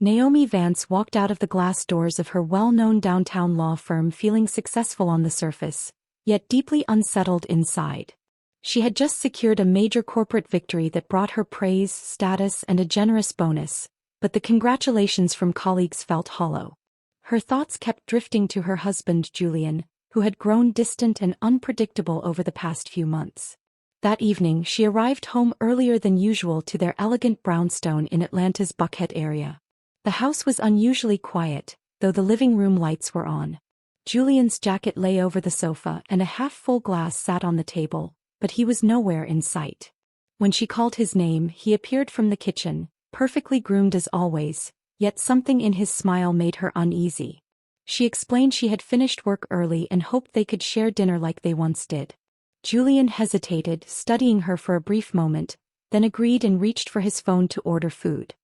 Naomi Vance walked out of the glass doors of her well-known downtown law firm feeling successful on the surface, yet deeply unsettled inside. She had just secured a major corporate victory that brought her praise, status, and a generous bonus, but the congratulations from colleagues felt hollow. Her thoughts kept drifting to her husband Julian, who had grown distant and unpredictable over the past few months. That evening she arrived home earlier than usual to their elegant brownstone in Atlanta's Buckhead area. The house was unusually quiet, though the living room lights were on. Julian's jacket lay over the sofa and a half-full glass sat on the table, but he was nowhere in sight. When she called his name, he appeared from the kitchen, perfectly groomed as always, yet something in his smile made her uneasy. She explained she had finished work early and hoped they could share dinner like they once did. Julian hesitated, studying her for a brief moment, then agreed and reached for his phone to order food.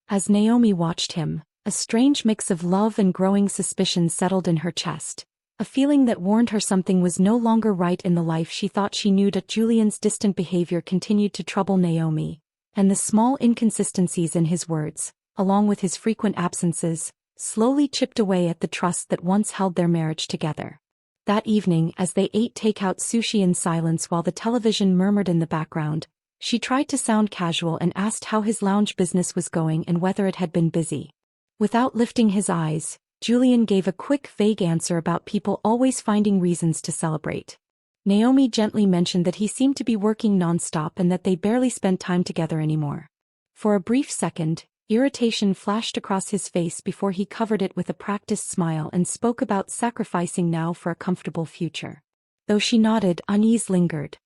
As Naomi watched him, a strange mix of love and growing suspicion settled in her chest, a feeling that warned her something was no longer right in the life she thought she knew. That Julian's distant behavior continued to trouble Naomi, and the small inconsistencies in his words, along with his frequent absences, slowly chipped away at the trust that once held their marriage together. That evening, as they ate takeout sushi in silence while the television murmured in the background, she tried to sound casual and asked how his lounge business was going and whether it had been busy. Without lifting his eyes, Julian gave a quick, vague answer about people always finding reasons to celebrate. Naomi gently mentioned that he seemed to be working nonstop and that they barely spent time together anymore. For a brief second, irritation flashed across his face before he covered it with a practiced smile and spoke about sacrificing now for a comfortable future. Though she nodded, unease lingered.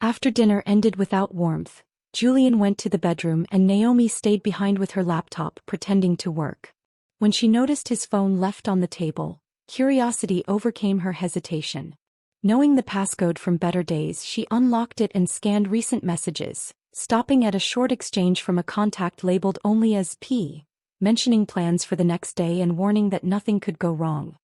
After dinner ended without warmth, Julian went to the bedroom and Naomi stayed behind with her laptop, pretending to work. When she noticed his phone left on the table, curiosity overcame her hesitation. Knowing the passcode from better days, she unlocked it and scanned recent messages, stopping at a short exchange from a contact labeled only as P, mentioning plans for the next day and warning that nothing could go wrong.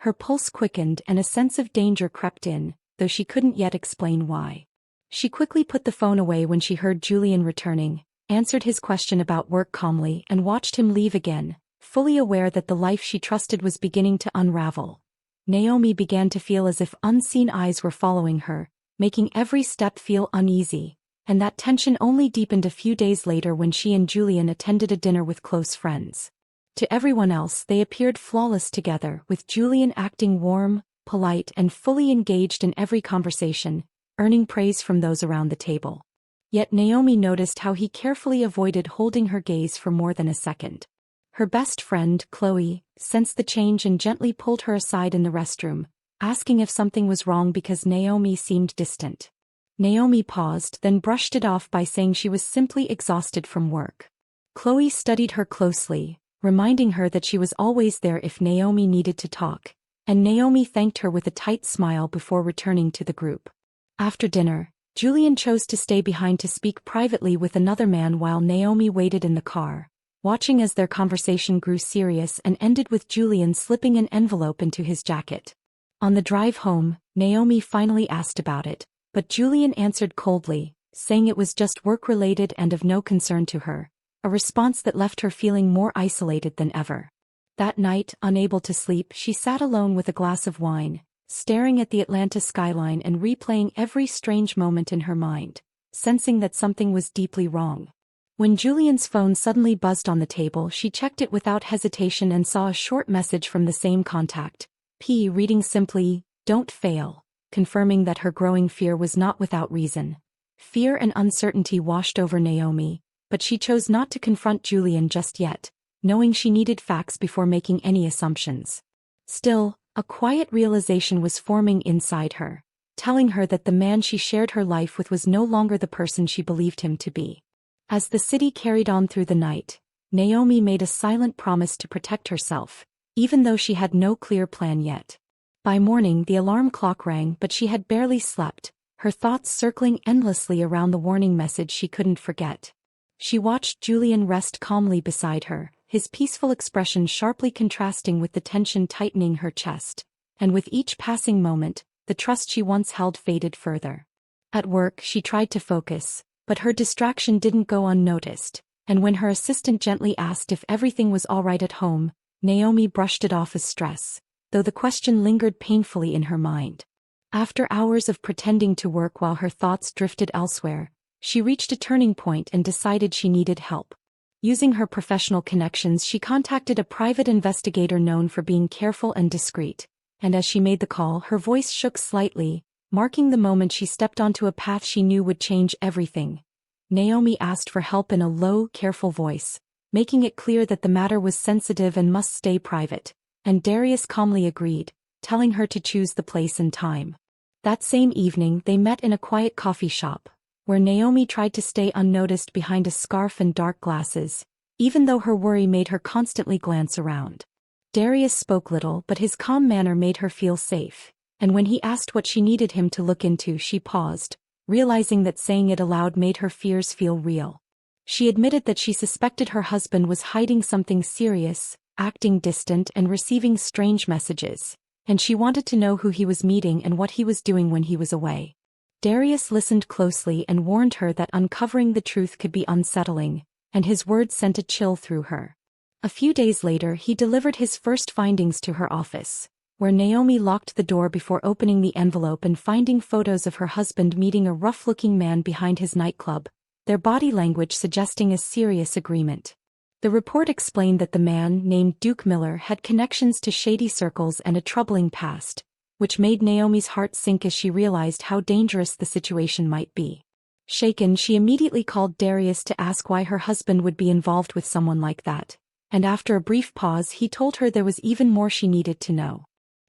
Her pulse quickened and a sense of danger crept in, though she couldn't yet explain why. She quickly put the phone away when she heard Julian returning, answered his question about work calmly and watched him leave again, fully aware that the life she trusted was beginning to unravel. Naomi began to feel as if unseen eyes were following her, making every step feel uneasy, and that tension only deepened a few days later when she and Julian attended a dinner with close friends. To everyone else, they appeared flawless together, with Julian acting warm, polite, and fully engaged in every conversation, earning praise from those around the table. Yet Naomi noticed how he carefully avoided holding her gaze for more than a second. Her best friend, Chloe, sensed the change and gently pulled her aside in the restroom, asking if something was wrong because Naomi seemed distant. Naomi paused, then brushed it off by saying she was simply exhausted from work. Chloe studied her closely, reminding her that she was always there if Naomi needed to talk, and Naomi thanked her with a tight smile before returning to the group. After dinner, Julian chose to stay behind to speak privately with another man while Naomi waited in the car, watching as their conversation grew serious and ended with Julian slipping an envelope into his jacket. On the drive home, Naomi finally asked about it, but Julian answered coldly, saying it was just work-related and of no concern to her, a response that left her feeling more isolated than ever. That night, unable to sleep, she sat alone with a glass of wine, staring at the Atlanta skyline and replaying every strange moment in her mind, sensing that something was deeply wrong. When Julian's phone suddenly buzzed on the table, she checked it without hesitation and saw a short message from the same contact, P, reading simply, "Don't fail," confirming that her growing fear was not without reason. Fear and uncertainty washed over Naomi, but she chose not to confront Julian just yet, knowing she needed facts before making any assumptions. Still, a quiet realization was forming inside her, telling her that the man she shared her life with was no longer the person she believed him to be. As the city carried on through the night, Naomi made a silent promise to protect herself, even though she had no clear plan yet. By morning the alarm clock rang, but she had barely slept, her thoughts circling endlessly around the warning message she couldn't forget. She watched Julian rest calmly beside her, his peaceful expression sharply contrasting with the tension tightening her chest, and with each passing moment, the trust she once held faded further. At work she tried to focus, but her distraction didn't go unnoticed. and when her assistant gently asked if everything was all right at home, Naomi brushed it off as stress, though the question lingered painfully in her mind. After hours of pretending to work while her thoughts drifted elsewhere, she reached a turning point and decided she needed help. Using her professional connections, she contacted a private investigator known for being careful and discreet, and as she made the call, her voice shook slightly, marking the moment she stepped onto a path she knew would change everything. Naomi asked for help in a low, careful voice, making it clear that the matter was sensitive and must stay private, and Darius calmly agreed, telling her to choose the place and time. That same evening, they met in a quiet coffee shop, where Naomi tried to stay unnoticed behind a scarf and dark glasses, even though her worry made her constantly glance around. Darius spoke little, but his calm manner made her feel safe, and when he asked what she needed him to look into, she paused, realizing that saying it aloud made her fears feel real. She admitted that she suspected her husband was hiding something serious, acting distant and receiving strange messages, and she wanted to know who he was meeting and what he was doing when he was away. Darius listened closely and warned her that uncovering the truth could be unsettling, and his words sent a chill through her. A few days later, he delivered his first findings to her office, where Naomi locked the door before opening the envelope and finding photos of her husband meeting a rough-looking man behind his nightclub, their body language suggesting a serious agreement. The report explained that the man, named Duke Miller, had connections to shady circles and a troubling past, which made Naomi's heart sink as she realized how dangerous the situation might be. Shaken, she immediately called Darius to ask why her husband would be involved with someone like that, and after a brief pause, he told her there was even more she needed to know.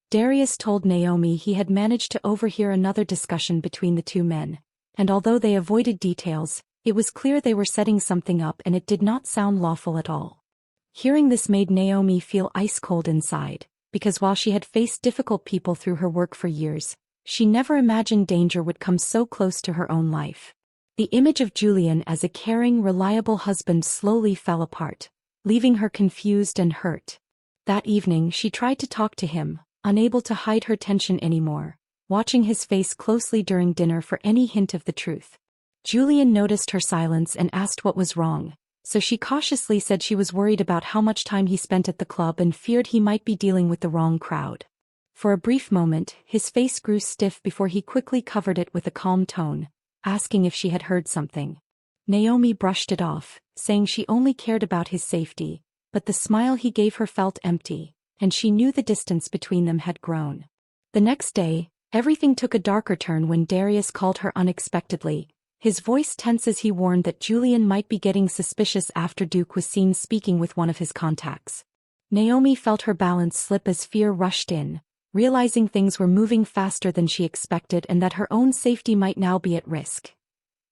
Darius told Naomi he had managed to overhear another discussion between the two men, and although they avoided details, it was clear they were setting something up, and it did not sound lawful at all. Hearing this made Naomi feel ice-cold inside, because while she had faced difficult people through her work for years, she never imagined danger would come so close to her own life. The image of Julian as a caring, reliable husband slowly fell apart, leaving her confused and hurt. That evening, she tried to talk to him, unable to hide her tension anymore, watching his face closely during dinner for any hint of the truth. Julian noticed her silence and asked what was wrong, so she cautiously said she was worried about how much time he spent at the club and feared he might be dealing with the wrong crowd. For a brief moment, his face grew stiff before he quickly covered it with a calm tone, asking if she had heard something. Naomi brushed it off, saying she only cared about his safety, but the smile he gave her felt empty, and she knew the distance between them had grown. The next day, everything took a darker turn when Darius called her unexpectedly, his voice tense as he warned that Julian might be getting suspicious after Duke was seen speaking with one of his contacts. Naomi felt her balance slip as fear rushed in, realizing things were moving faster than she expected and that her own safety might now be at risk.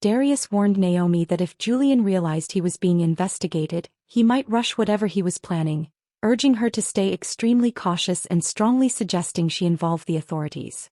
Darius warned Naomi that if Julian realized he was being investigated, he might rush whatever he was planning, urging her to stay extremely cautious and strongly suggesting she involve the authorities.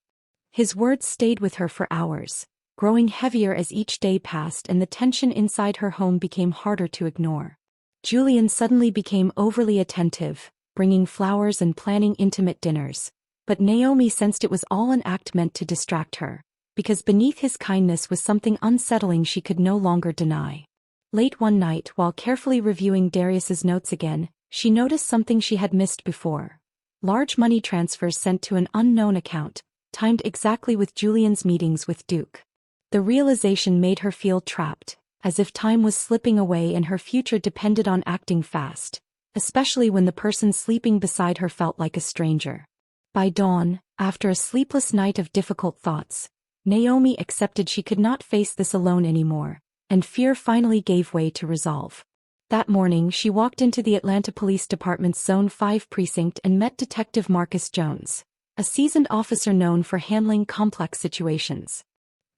His words stayed with her for hours, growing heavier as each day passed and the tension inside her home became harder to ignore. Julian suddenly became overly attentive, bringing flowers and planning intimate dinners, but Naomi sensed it was all an act meant to distract her, because beneath his kindness was something unsettling she could no longer deny. Late one night, while carefully reviewing Darius's notes again, she noticed something she had missed before. Large money transfers sent to an unknown account, timed exactly with Julian's meetings with Duke. The realization made her feel trapped, as if time was slipping away and her future depended on acting fast, especially when the person sleeping beside her felt like a stranger. By dawn, after a sleepless night of difficult thoughts, Naomi accepted she could not face this alone anymore, and fear finally gave way to resolve. That morning, she walked into the Atlanta Police Department's Zone 5 precinct and met Detective Marcus Jones, a seasoned officer known for handling complex situations.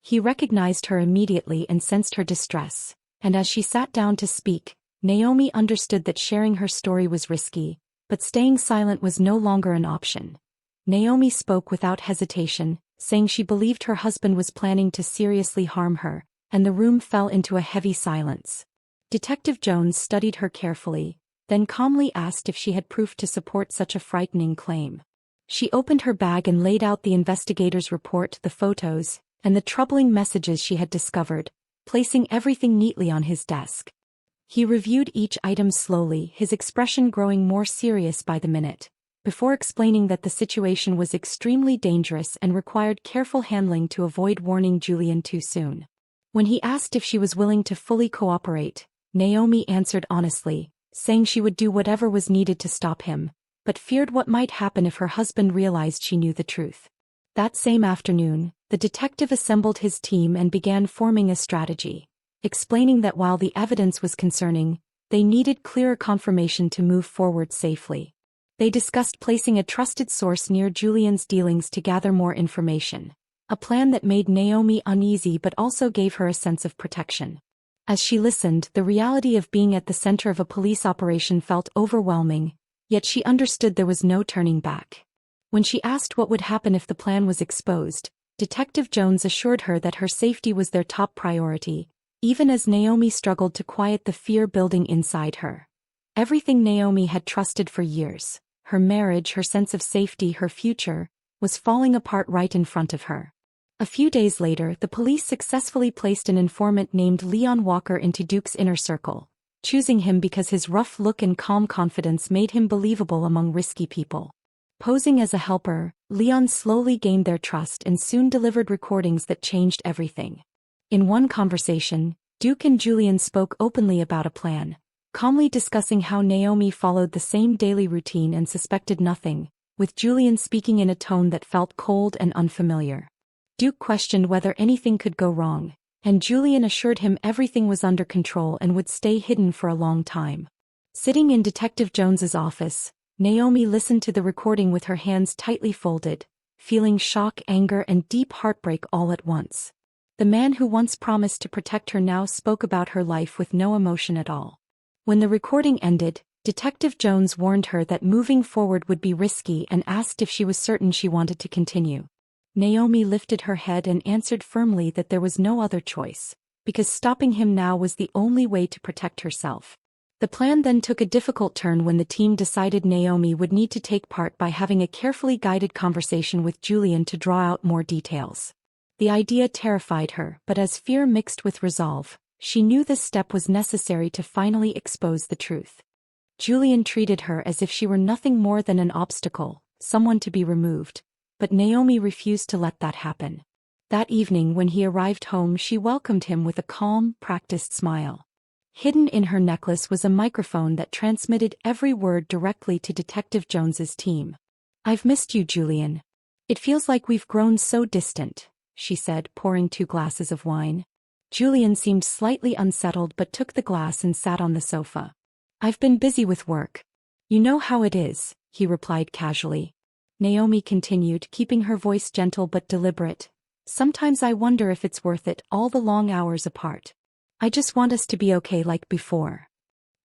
He recognized her immediately and sensed her distress, and as she sat down to speak, Naomi understood that sharing her story was risky, but staying silent was no longer an option. Naomi spoke without hesitation, saying she believed her husband was planning to seriously harm her, and the room fell into a heavy silence. Detective Jones studied her carefully, then calmly asked if she had proof to support such a frightening claim. She opened her bag and laid out the investigator's report, the photos, and the troubling messages she had discovered, placing everything neatly on his desk. He reviewed each item slowly, his expression growing more serious by the minute, before explaining that the situation was extremely dangerous and required careful handling to avoid warning Julian too soon. When he asked if she was willing to fully cooperate, Naomi answered honestly, saying she would do whatever was needed to stop him, but feared what might happen if her husband realized she knew the truth. That same afternoon, the detective assembled his team and began forming a strategy, explaining that while the evidence was concerning, they needed clearer confirmation to move forward safely. They discussed placing a trusted source near Julian's dealings to gather more information, a plan that made Naomi uneasy but also gave her a sense of protection. As she listened, the reality of being at the center of a police operation felt overwhelming, yet she understood there was no turning back. When she asked what would happen if the plan was exposed, Detective Jones assured her that her safety was their top priority, even as Naomi struggled to quiet the fear building inside her. Everything Naomi had trusted for years, her marriage, her sense of safety, her future, was falling apart right in front of her. A few days later, the police successfully placed an informant named Leon Walker into Duke's inner circle, choosing him because his rough look and calm confidence made him believable among risky people. Posing as a helper, Leon slowly gained their trust and soon delivered recordings that changed everything. In one conversation, Duke and Julian spoke openly about a plan, calmly discussing how Naomi followed the same daily routine and suspected nothing, with Julian speaking in a tone that felt cold and unfamiliar. Duke questioned whether anything could go wrong, and Julian assured him everything was under control and would stay hidden for a long time. Sitting in Detective Jones's office, Naomi listened to the recording with her hands tightly folded, feeling shock, anger, and deep heartbreak all at once. The man who once promised to protect her now spoke about her life with no emotion at all. When the recording ended, Detective Jones warned her that moving forward would be risky and asked if she was certain she wanted to continue. Naomi lifted her head and answered firmly that there was no other choice, because stopping him now was the only way to protect herself. The plan then took a difficult turn when the team decided Naomi would need to take part by having a carefully guided conversation with Julian to draw out more details. The idea terrified her, but as fear mixed with resolve, she knew this step was necessary to finally expose the truth. Julian treated her as if she were nothing more than an obstacle, someone to be removed, but Naomi refused to let that happen. That evening when he arrived home, she welcomed him with a calm, practiced smile. Hidden in her necklace was a microphone that transmitted every word directly to Detective Jones's team. "I've missed you, Julian. It feels like we've grown so distant," she said, pouring 2 glasses of wine. Julian seemed slightly unsettled but took the glass and sat on the sofa. "I've been busy with work. You know how it is," he replied casually. Naomi continued, keeping her voice gentle but deliberate. "Sometimes I wonder if it's worth it, all the long hours apart. I just want us to be okay like before."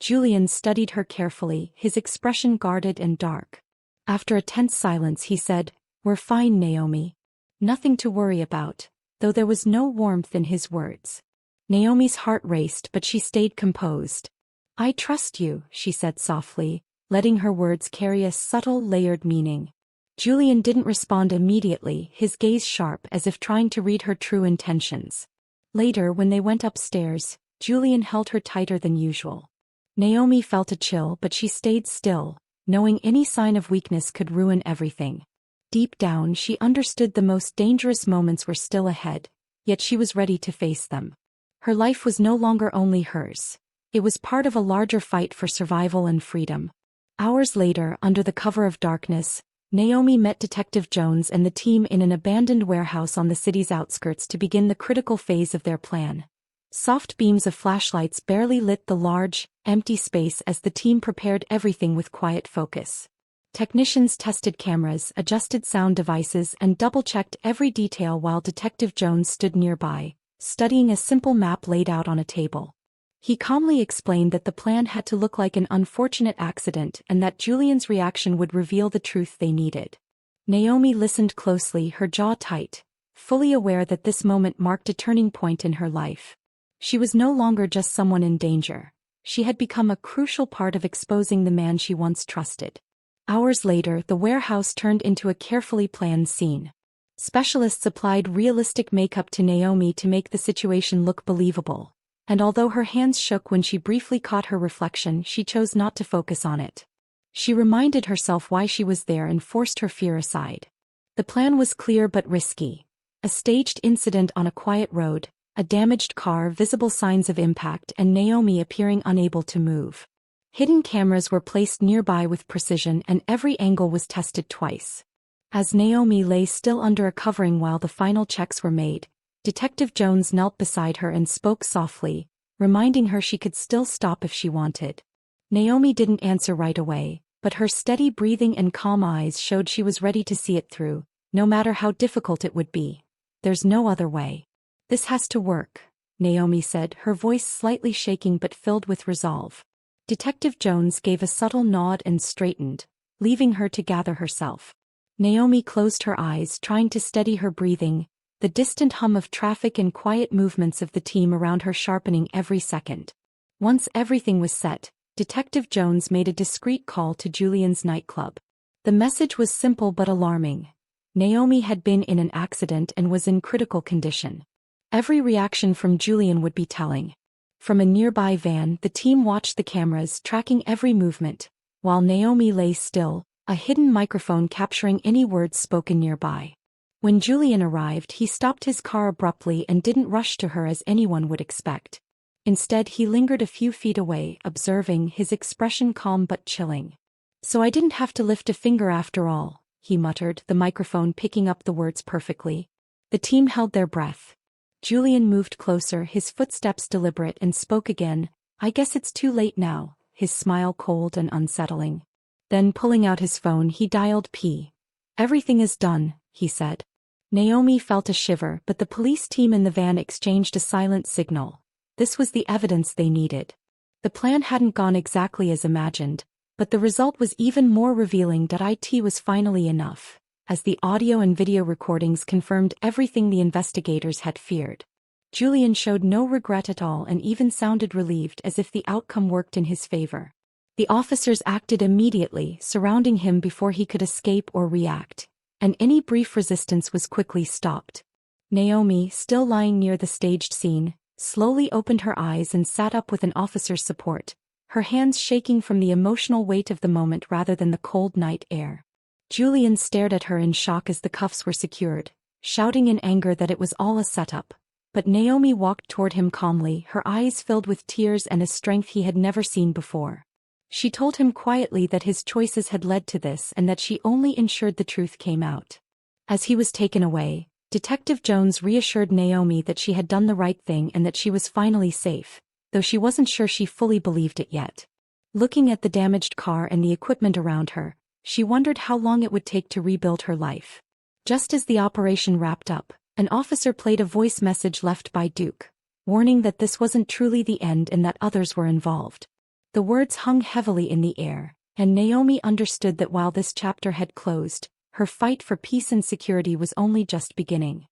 Julian studied her carefully, his expression guarded and dark. After a tense silence he said, "We're fine, Naomi. Nothing to worry about," though there was no warmth in his words. Naomi's heart raced but she stayed composed. "I trust you," she said softly, letting her words carry a subtle, layered meaning. Julian didn't respond immediately, his gaze sharp as if trying to read her true intentions. Later, when they went upstairs, Julian held her tighter than usual. Naomi felt a chill but she stayed still, knowing any sign of weakness could ruin everything. Deep down she understood the most dangerous moments were still ahead, yet she was ready to face them. Her life was no longer only hers. It was part of a larger fight for survival and freedom. Hours later, under the cover of darkness, Naomi met Detective Jones and the team in an abandoned warehouse on the city's outskirts to begin the critical phase of their plan. Soft beams of flashlights barely lit the large, empty space as the team prepared everything with quiet focus. Technicians tested cameras, adjusted sound devices, and double-checked every detail while Detective Jones stood nearby, studying a simple map laid out on a table. He calmly explained that the plan had to look like an unfortunate accident and that Julian's reaction would reveal the truth they needed. Naomi listened closely, her jaw tight, fully aware that this moment marked a turning point in her life. She was no longer just someone in danger. She had become a crucial part of exposing the man she once trusted. Hours later, the warehouse turned into a carefully planned scene. Specialists applied realistic makeup to Naomi to make the situation look believable, And although her hands shook when she briefly caught her reflection, she chose not to focus on it. She reminded herself why she was there and forced her fear aside. The plan was clear but risky. A staged incident on a quiet road, a damaged car, visible signs of impact, and Naomi appearing unable to move. Hidden cameras were placed nearby with precision, and every angle was tested twice. As Naomi lay still under a covering while the final checks were made, Detective Jones knelt beside her and spoke softly, reminding her she could still stop if she wanted. Naomi didn't answer right away, but her steady breathing and calm eyes showed she was ready to see it through, no matter how difficult it would be. "There's no other way. This has to work," Naomi said, her voice slightly shaking but filled with resolve. Detective Jones gave a subtle nod and straightened, leaving her to gather herself. Naomi closed her eyes, trying to steady her breathing, the distant hum of traffic and quiet movements of the team around her sharpening every second. Once everything was set, Detective Jones made a discreet call to Julian's nightclub. The message was simple but alarming. Naomi had been in an accident and was in critical condition. Every reaction from Julian would be telling. From a nearby van, the team watched the cameras, tracking every movement, while Naomi lay still, a hidden microphone capturing any words spoken nearby. When Julian arrived, he stopped his car abruptly and didn't rush to her as anyone would expect. Instead, he lingered a few feet away, observing, his expression calm but chilling. "So I didn't have to lift a finger after all," he muttered, the microphone picking up the words perfectly. The team held their breath. Julian moved closer, his footsteps deliberate, and spoke again. "I guess it's too late now," his smile cold and unsettling. Then, pulling out his phone, he dialed P. "Everything is done," he said. Naomi felt a shiver, but the police team in the van exchanged a silent signal. This was the evidence they needed. The plan hadn't gone exactly as imagined, but the result was even more revealing that it was finally enough, as the audio and video recordings confirmed everything the investigators had feared. Julian showed no regret at all and even sounded relieved, as if the outcome worked in his favor. The officers acted immediately, surrounding him before he could escape or react, and any brief resistance was quickly stopped. Naomi, still lying near the staged scene, slowly opened her eyes and sat up with an officer's support, her hands shaking from the emotional weight of the moment rather than the cold night air. Julian stared at her in shock as the cuffs were secured, shouting in anger that it was all a setup. But Naomi walked toward him calmly, her eyes filled with tears and a strength he had never seen before. She told him quietly that his choices had led to this and that she only ensured the truth came out. As he was taken away, Detective Jones reassured Naomi that she had done the right thing and that she was finally safe, though she wasn't sure she fully believed it yet. Looking at the damaged car and the equipment around her, she wondered how long it would take to rebuild her life. Just as the operation wrapped up, an officer played a voice message left by Duke, warning that this wasn't truly the end and that others were involved. The words hung heavily in the air, and Naomi understood that while this chapter had closed, her fight for peace and security was only just beginning.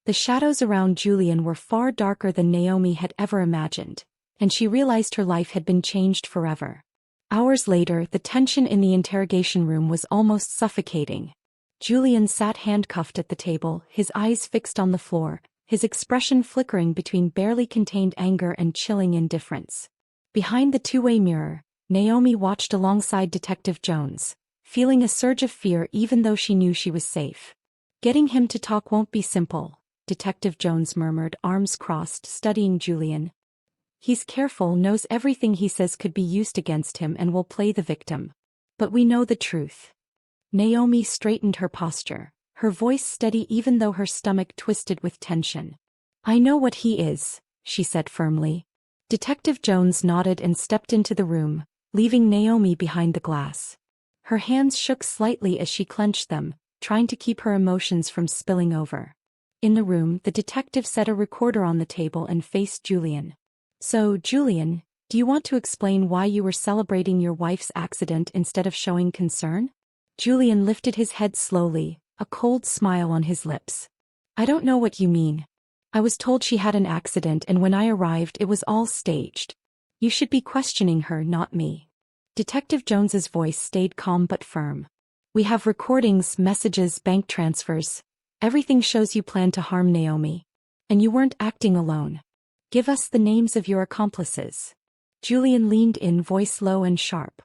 The shadows around Julian were far darker than Naomi had ever imagined, and she realized her life had been changed forever. Hours later, the tension in the interrogation room was almost suffocating. Julian sat handcuffed at the table, his eyes fixed on the floor, his expression flickering between barely contained anger and chilling indifference. Behind the two-way mirror, Naomi watched alongside Detective Jones, feeling a surge of fear even though she knew she was safe. "Getting him to talk won't be simple," Detective Jones murmured, arms crossed, studying Julian. "He's careful, knows everything he says could be used against him and will play the victim. But we know the truth." Naomi straightened her posture, her voice steady even though her stomach twisted with tension. "I know what he is," she said firmly. Detective Jones nodded and stepped into the room, leaving Naomi behind the glass. Her hands shook slightly as she clenched them, trying to keep her emotions from spilling over. In the room, the detective set a recorder on the table and faced Julian. "So, Julian, do you want to explain why you were celebrating your wife's accident instead of showing concern?" Julian lifted his head slowly, a cold smile on his lips. "I don't know what you mean. I was told she had an accident, and when I arrived it was all staged. You should be questioning her, not me." Detective Jones's voice stayed calm but firm. "We have recordings, messages, bank transfers. Everything shows you planned to harm Naomi. And you weren't acting alone." Give us the names of your accomplices. Julian leaned in, voice low and sharp.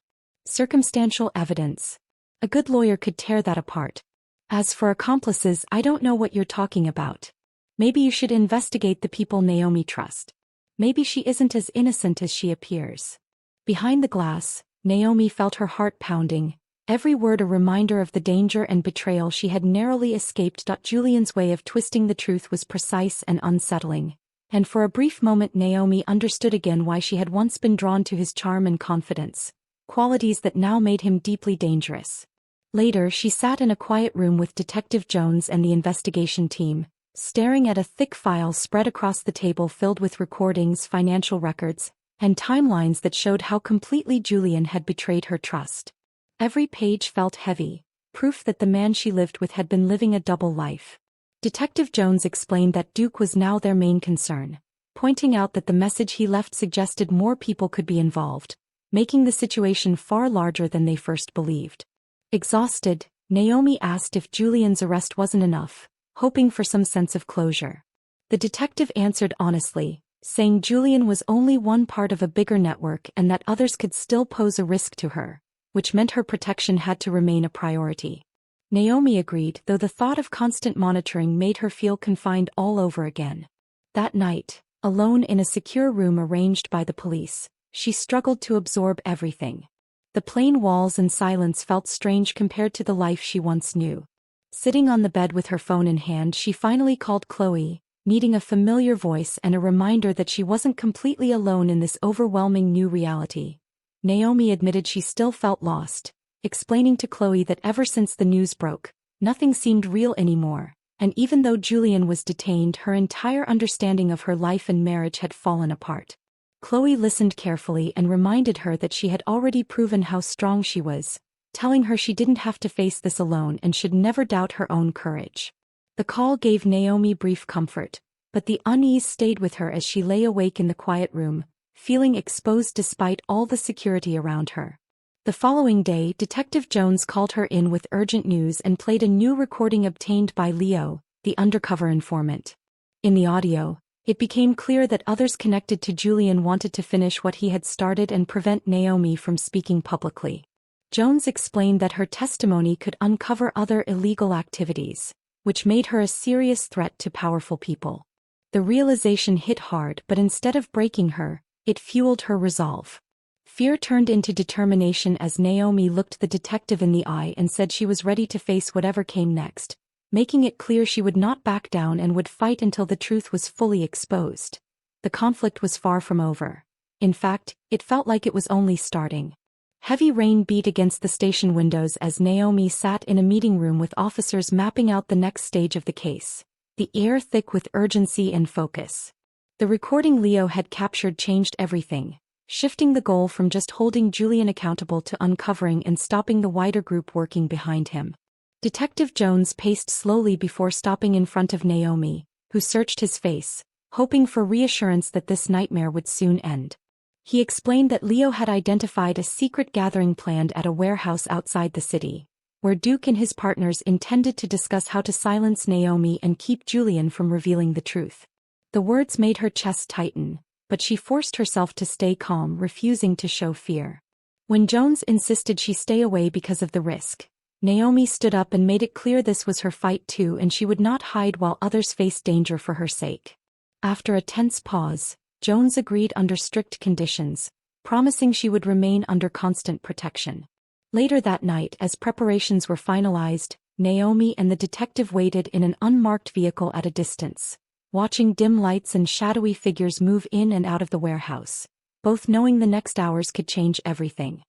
Circumstantial evidence. A good lawyer could tear that apart. As for accomplices, I don't know what you're talking about. Maybe you should investigate the people Naomi trusts. Maybe she isn't as innocent as she appears. Behind the glass, Naomi felt her heart pounding, every word a reminder of the danger and betrayal she had narrowly escaped. Julian's way of twisting the truth was precise and unsettling, and for a brief moment Naomi understood again why she had once been drawn to his charm and confidence, qualities that now made him deeply dangerous. Later she sat in a quiet room with Detective Jones and the investigation team, staring at a thick file spread across the table filled with recordings, financial records, and timelines that showed how completely Julian had betrayed her trust. Every page felt heavy, proof that the man she lived with had been living a double life. Detective Jones explained that Duke was now their main concern, pointing out that the message he left suggested more people could be involved, making the situation far larger than they first believed. Exhausted, Naomi asked if Julian's arrest wasn't enough, hoping for some sense of closure. The detective answered honestly, saying Julian was only one part of a bigger network and that others could still pose a risk to her, which meant her protection had to remain a priority. Naomi agreed, though the thought of constant monitoring made her feel confined all over again. That night, alone in a secure room arranged by the police, she struggled to absorb everything. The plain walls and silence felt strange compared to the life she once knew. Sitting on the bed with her phone in hand, she finally called Chloe, needing a familiar voice and a reminder that she wasn't completely alone in this overwhelming new reality. Naomi admitted she still felt lost, explaining to Chloe that ever since the news broke, nothing seemed real anymore, and even though Julian was detained, her entire understanding of her life and marriage had fallen apart. Chloe listened carefully and reminded her that she had already proven how strong she was, telling her she didn't have to face this alone and should never doubt her own courage. The call gave Naomi brief comfort, but the unease stayed with her as she lay awake in the quiet room, feeling exposed despite all the security around her. The following day, Detective Jones called her in with urgent news and played a new recording obtained by Leo, the undercover informant. In the audio, it became clear that others connected to Julian wanted to finish what he had started and prevent Naomi from speaking publicly. Jones explained that her testimony could uncover other illegal activities, which made her a serious threat to powerful people. The realization hit hard, but instead of breaking her, it fueled her resolve. Fear turned into determination as Naomi looked the detective in the eye and said she was ready to face whatever came next, making it clear she would not back down and would fight until the truth was fully exposed. The conflict was far from over. In fact, it felt like it was only starting. Heavy rain beat against the station windows as Naomi sat in a meeting room with officers mapping out the next stage of the case, the air thick with urgency and focus. The recording Leo had captured changed everything, shifting the goal from just holding Julian accountable to uncovering and stopping the wider group working behind him. Detective Jones paced slowly before stopping in front of Naomi, who searched his face, hoping for reassurance that this nightmare would soon end. He explained that Leo had identified a secret gathering planned at a warehouse outside the city, where Duke and his partners intended to discuss how to silence Naomi and keep Julian from revealing the truth. The words made her chest tighten, but she forced herself to stay calm, refusing to show fear. When Jones insisted she stay away because of the risk, Naomi stood up and made it clear this was her fight too and she would not hide while others faced danger for her sake. After a tense pause, Jones agreed under strict conditions, promising she would remain under constant protection. Later that night, as preparations were finalized, Naomi and the detective waited in an unmarked vehicle at a distance, watching dim lights and shadowy figures move in and out of the warehouse, both knowing the next hours could change everything.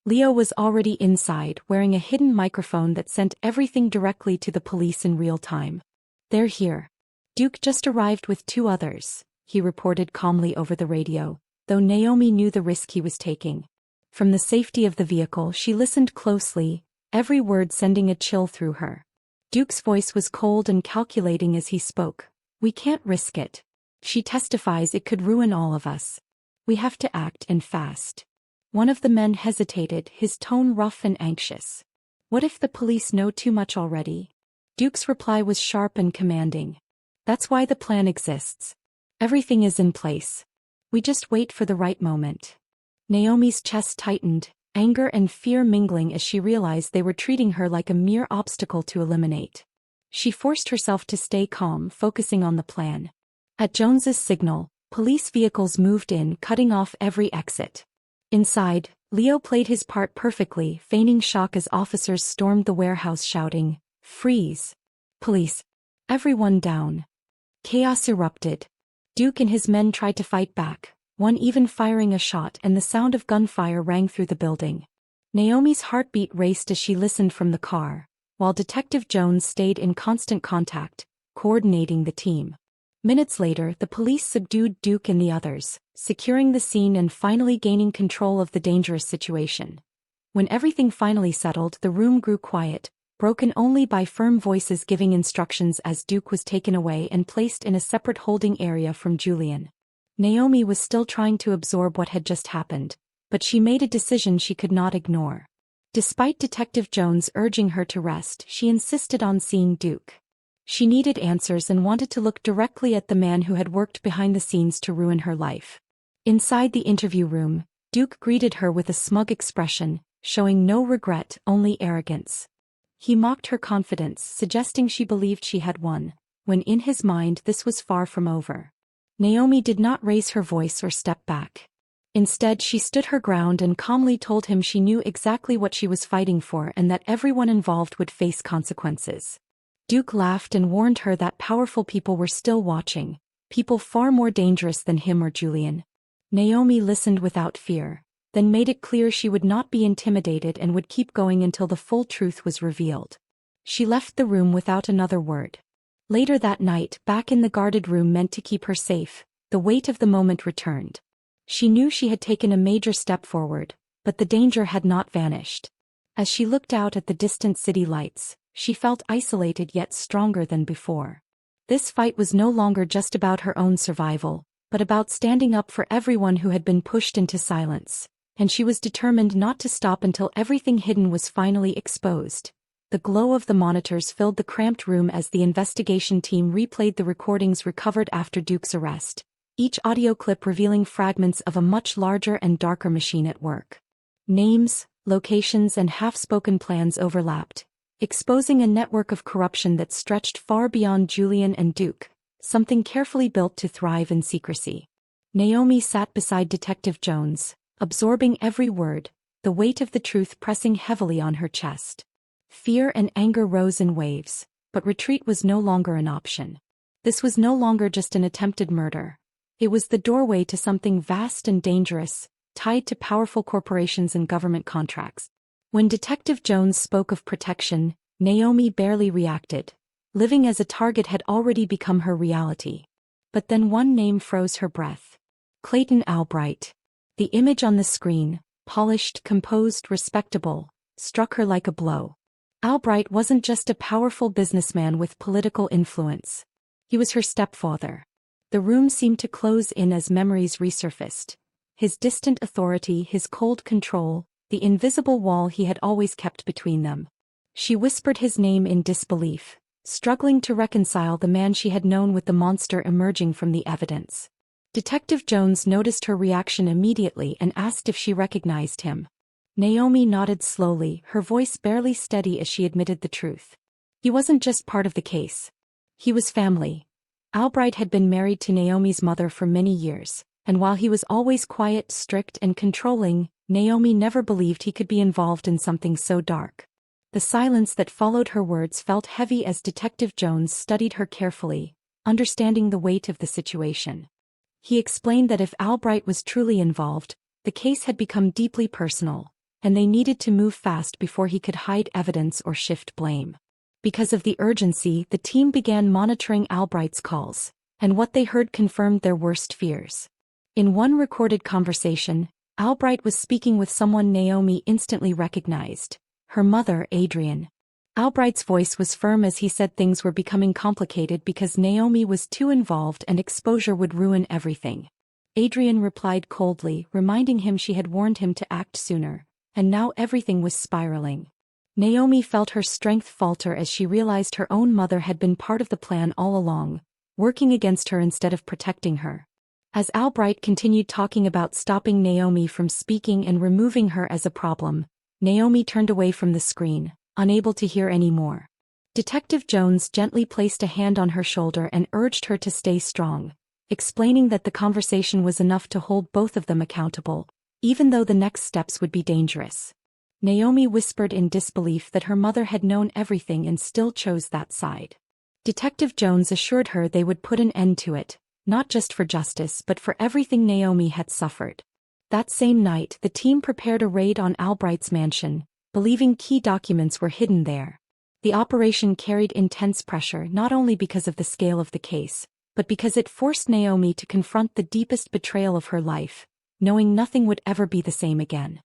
Leo was already inside, wearing a hidden microphone that sent everything directly to the police in real time. "They're here. Duke just arrived with 2 others, he reported calmly over the radio, though Naomi knew the risk he was taking. From the safety of the vehicle, she listened closely, every word sending a chill through her. Duke's voice was cold and calculating as he spoke. "We can't risk it. She testifies it could ruin all of us. We have to act, and fast." One of the men hesitated, his tone rough and anxious. "What if the police know too much already?" Duke's reply was sharp and commanding. "That's why the plan exists. Everything is in place. We just wait for the right moment. Naomi's chest tightened, anger and fear mingling as she realized they were treating her like a mere obstacle to eliminate. She forced herself to stay calm, focusing on the plan. At Jones's signal, police vehicles moved in, cutting off every exit. Inside, Leo played his part perfectly, feigning shock as officers stormed the warehouse shouting, "Freeze! Police! Everyone down!" Chaos erupted. Duke and his men tried to fight back, one even firing a shot, and the sound of gunfire rang through the building. Naomi's heartbeat raced as she listened from the car, while Detective Jones stayed in constant contact, coordinating the team. Minutes later, the police subdued Duke and the others, securing the scene and finally gaining control of the dangerous situation. When everything finally settled, the room grew quiet, broken only by firm voices giving instructions as Duke was taken away and placed in a separate holding area from Julian. Naomi was still trying to absorb what had just happened, but she made a decision she could not ignore. Despite Detective Jones urging her to rest, she insisted on seeing Duke. She needed answers and wanted to look directly at the man who had worked behind the scenes to ruin her life. Inside the interview room, Duke greeted her with a smug expression, showing no regret, only arrogance. He mocked her confidence, suggesting she believed she had won, when in his mind this was far from over. Naomi did not raise her voice or step back. Instead, she stood her ground and calmly told him she knew exactly what she was fighting for and that everyone involved would face consequences. Duke laughed and warned her that powerful people were still watching, people far more dangerous than him or Julian. Naomi listened without fear, then made it clear she would not be intimidated and would keep going until the full truth was revealed. She left the room without another word. Later that night, back in the guarded room meant to keep her safe, the weight of the moment returned. She knew she had taken a major step forward, but the danger had not vanished. As she looked out at the distant city lights, she felt isolated yet stronger than before. This fight was no longer just about her own survival, but about standing up for everyone who had been pushed into silence, and she was determined not to stop until everything hidden was finally exposed. The glow of the monitors filled the cramped room as the investigation team replayed the recordings recovered after Duke's arrest, each audio clip revealing fragments of a much larger and darker machine at work. Names, locations and half-spoken plans overlapped, exposing a network of corruption that stretched far beyond Julian and Duke, something carefully built to thrive in secrecy. Naomi sat beside Detective Jones, absorbing every word, the weight of the truth pressing heavily on her chest. Fear and anger rose in waves, but retreat was no longer an option. This was no longer just an attempted murder. It was the doorway to something vast and dangerous, tied to powerful corporations and government contracts. When Detective Jones spoke of protection, Naomi barely reacted. Living as a target had already become her reality. But then one name froze her breath. Clayton Albright. The image on the screen, polished, composed, respectable, struck her like a blow. Albright wasn't just a powerful businessman with political influence. He was her stepfather. The room seemed to close in as memories resurfaced. His distant authority, his cold control, the invisible wall he had always kept between them. She whispered his name in disbelief, struggling to reconcile the man she had known with the monster emerging from the evidence. Detective Jones noticed her reaction immediately and asked if she recognized him. Naomi nodded slowly, her voice barely steady as she admitted the truth. He wasn't just part of the case. He was family. Albright had been married to Naomi's mother for many years, and while he was always quiet, strict, and controlling, Naomi never believed he could be involved in something so dark. The silence that followed her words felt heavy as Detective Jones studied her carefully, understanding the weight of the situation. He explained that if Albright was truly involved, the case had become deeply personal, and they needed to move fast before he could hide evidence or shift blame. Because of the urgency, the team began monitoring Albright's calls, and what they heard confirmed their worst fears. In one recorded conversation, Albright was speaking with someone Naomi instantly recognized, her mother, Adrian. Albright's voice was firm as he said things were becoming complicated because Naomi was too involved and exposure would ruin everything. Adrian replied coldly, reminding him she had warned him to act sooner, and now everything was spiraling. Naomi felt her strength falter as she realized her own mother had been part of the plan all along, working against her instead of protecting her. As Albright continued talking about stopping Naomi from speaking and removing her as a problem, Naomi turned away from the screen, unable to hear any more. Detective Jones gently placed a hand on her shoulder and urged her to stay strong, explaining that the conversation was enough to hold both of them accountable, even though the next steps would be dangerous. Naomi whispered in disbelief that her mother had known everything and still chose that side. Detective Jones assured her they would put an end to it, not just for justice but for everything Naomi had suffered. That same night, the team prepared a raid on Albright's mansion, believing key documents were hidden there. The operation carried intense pressure not only because of the scale of the case, but because it forced Naomi to confront the deepest betrayal of her life, knowing nothing would ever be the same again.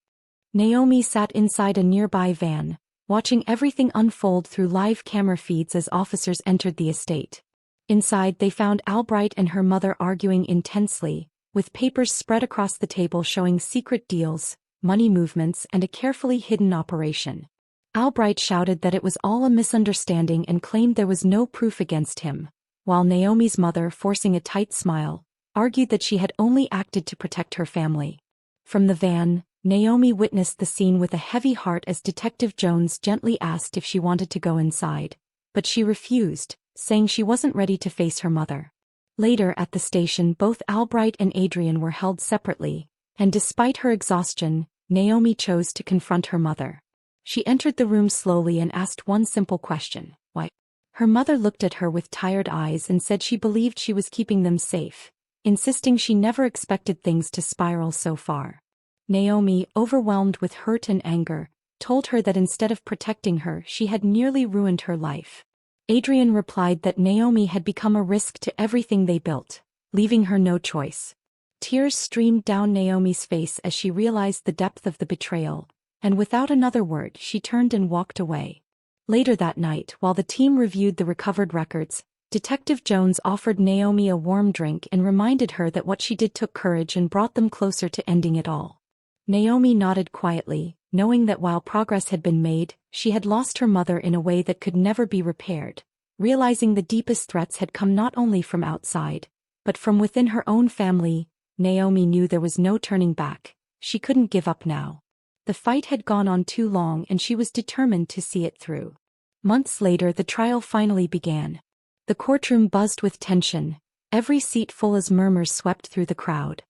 Naomi sat inside a nearby van, watching everything unfold through live camera feeds as officers entered the estate. Inside they found Albright and her mother arguing intensely, with papers spread across the table showing secret deals, money movements and a carefully hidden operation. Albright shouted that it was all a misunderstanding and claimed there was no proof against him, while Naomi's mother, forcing a tight smile, argued that she had only acted to protect her family. From the van, Naomi witnessed the scene with a heavy heart as Detective Jones gently asked if she wanted to go inside, but she refused, saying she wasn't ready to face her mother. Later at the station, both Albright and Adrian were held separately, and despite her exhaustion, Naomi chose to confront her mother. She entered the room slowly and asked one simple question: why? Her mother looked at her with tired eyes and said she believed she was keeping them safe, insisting she never expected things to spiral so far. Naomi, overwhelmed with hurt and anger, told her that instead of protecting her, she had nearly ruined her life. Adrian replied that Naomi had become a risk to everything they built, leaving her no choice. Tears streamed down Naomi's face as she realized the depth of the betrayal, and without another word she turned and walked away. Later that night, while the team reviewed the recovered records, Detective Jones offered Naomi a warm drink and reminded her that what she did took courage and brought them closer to ending it all. Naomi nodded quietly, knowing that while progress had been made, she had lost her mother in a way that could never be repaired. Realizing the deepest threats had come not only from outside, but from within her own family, Naomi knew there was no turning back. She couldn't give up now. The fight had gone on too long and she was determined to see it through. Months later, the trial finally began. The courtroom buzzed with tension, every seat full as murmurs swept through the crowd.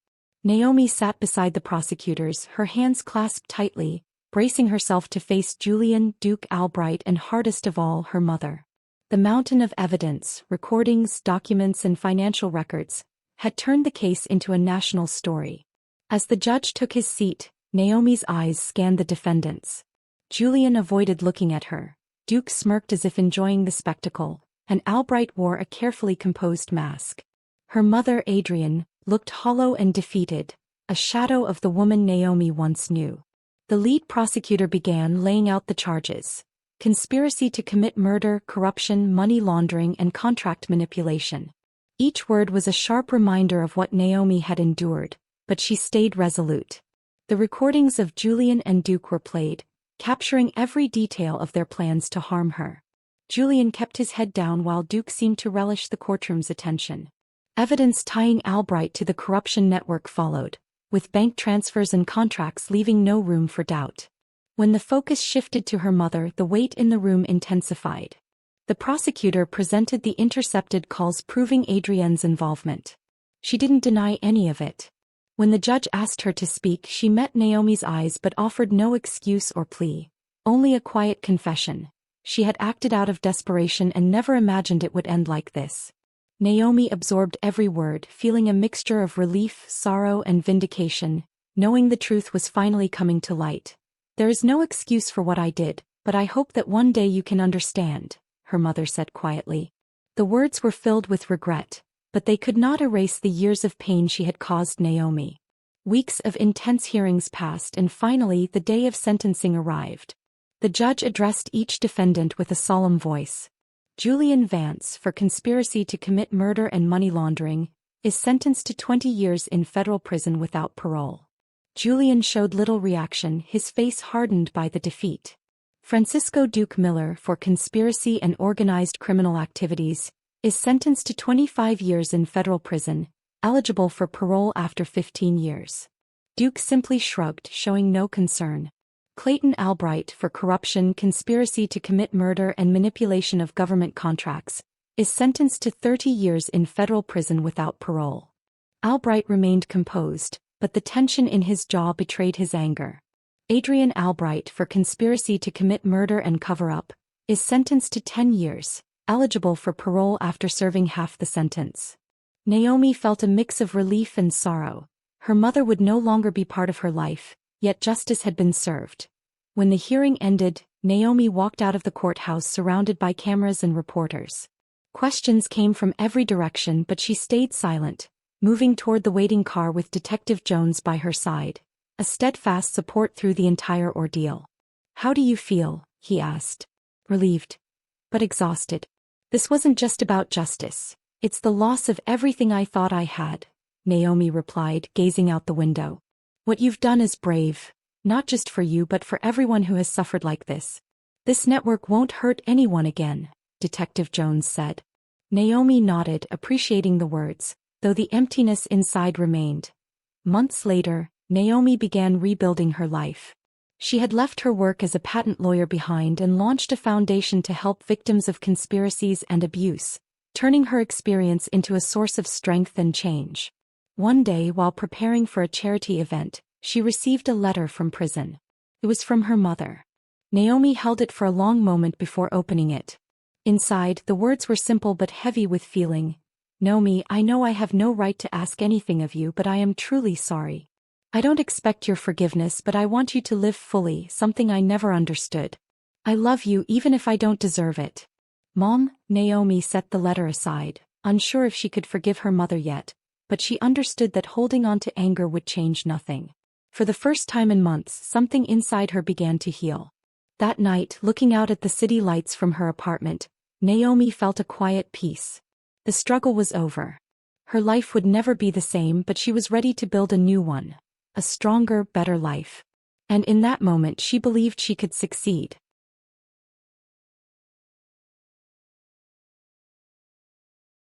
Naomi sat beside the prosecutors, her hands clasped tightly, bracing herself to face Julian, Duke Albright and, hardest of all, her mother. The mountain of evidence, recordings, documents and financial records, had turned the case into a national story. As the judge took his seat, Naomi's eyes scanned the defendants. Julian avoided looking at her, Duke smirked as if enjoying the spectacle, and Albright wore a carefully composed mask. Her mother, Adrian, looked hollow and defeated, a shadow of the woman Naomi once knew. The lead prosecutor began laying out the charges: conspiracy to commit murder, corruption, money laundering, and contract manipulation. Each word was a sharp reminder of what Naomi had endured, but she stayed resolute. The recordings of Julian and Duke were played, capturing every detail of their plans to harm her. Julian kept his head down while Duke seemed to relish the courtroom's attention. Evidence tying Albright to the corruption network followed, with bank transfers and contracts leaving no room for doubt. When the focus shifted to her mother, the weight in the room intensified. The prosecutor presented the intercepted calls proving Adrienne's involvement. She didn't deny any of it. When the judge asked her to speak, she met Naomi's eyes but offered no excuse or plea, only a quiet confession. She had acted out of desperation and never imagined it would end like this. Naomi absorbed every word, feeling a mixture of relief, sorrow, and vindication, knowing the truth was finally coming to light. "There is no excuse for what I did, but I hope that one day you can understand," her mother said quietly. The words were filled with regret, but they could not erase the years of pain she had caused Naomi. Weeks of intense hearings passed and finally the day of sentencing arrived. The judge addressed each defendant with a solemn voice. Julian Vance, for conspiracy to commit murder and money laundering, is sentenced to 20 years in federal prison without parole. Julian showed little reaction, his face hardened by the defeat. Francisco Duke Miller, for conspiracy and organized criminal activities, is sentenced to 25 years in federal prison, eligible for parole after 15 years. Duke simply shrugged, showing no concern. Clayton Albright, for corruption, conspiracy to commit murder and manipulation of government contracts, is sentenced to 30 years in federal prison without parole. Albright remained composed, but the tension in his jaw betrayed his anger. Adrian Albright, for conspiracy to commit murder and cover-up, is sentenced to 10 years, eligible for parole after serving half the sentence. Naomi felt a mix of relief and sorrow. Her mother would no longer be part of her life, yet justice had been served. When the hearing ended, Naomi walked out of the courthouse surrounded by cameras and reporters. Questions came from every direction, but she stayed silent, moving toward the waiting car with Detective Jones by her side, a steadfast support through the entire ordeal. "How do you feel?" he asked. "Relieved, but exhausted. This wasn't just about justice. It's the loss of everything I thought I had," Naomi replied, gazing out the window. "What you've done is brave, not just for you but for everyone who has suffered like this. This network won't hurt anyone again," Detective Jones said. Naomi nodded, appreciating the words, though the emptiness inside remained. Months later, Naomi began rebuilding her life. She had left her work as a patent lawyer behind and launched a foundation to help victims of conspiracies and abuse, turning her experience into a source of strength and change. One day, while preparing for a charity event, she received a letter from prison. It was from her mother. Naomi held it for a long moment before opening it. Inside, the words were simple but heavy with feeling. "Naomi, I know I have no right to ask anything of you, but I am truly sorry. I don't expect your forgiveness, but I want you to live fully, something I never understood. I love you even if I don't deserve it." "Mom," Naomi set the letter aside, unsure if she could forgive her mother yet, but she understood that holding on to anger would change nothing. For the first time in months, something inside her began to heal. That night, looking out at the city lights from her apartment, Naomi felt a quiet peace. The struggle was over. Her life would never be the same, but she was ready to build a new one. A stronger, better life. And in that moment she believed she could succeed.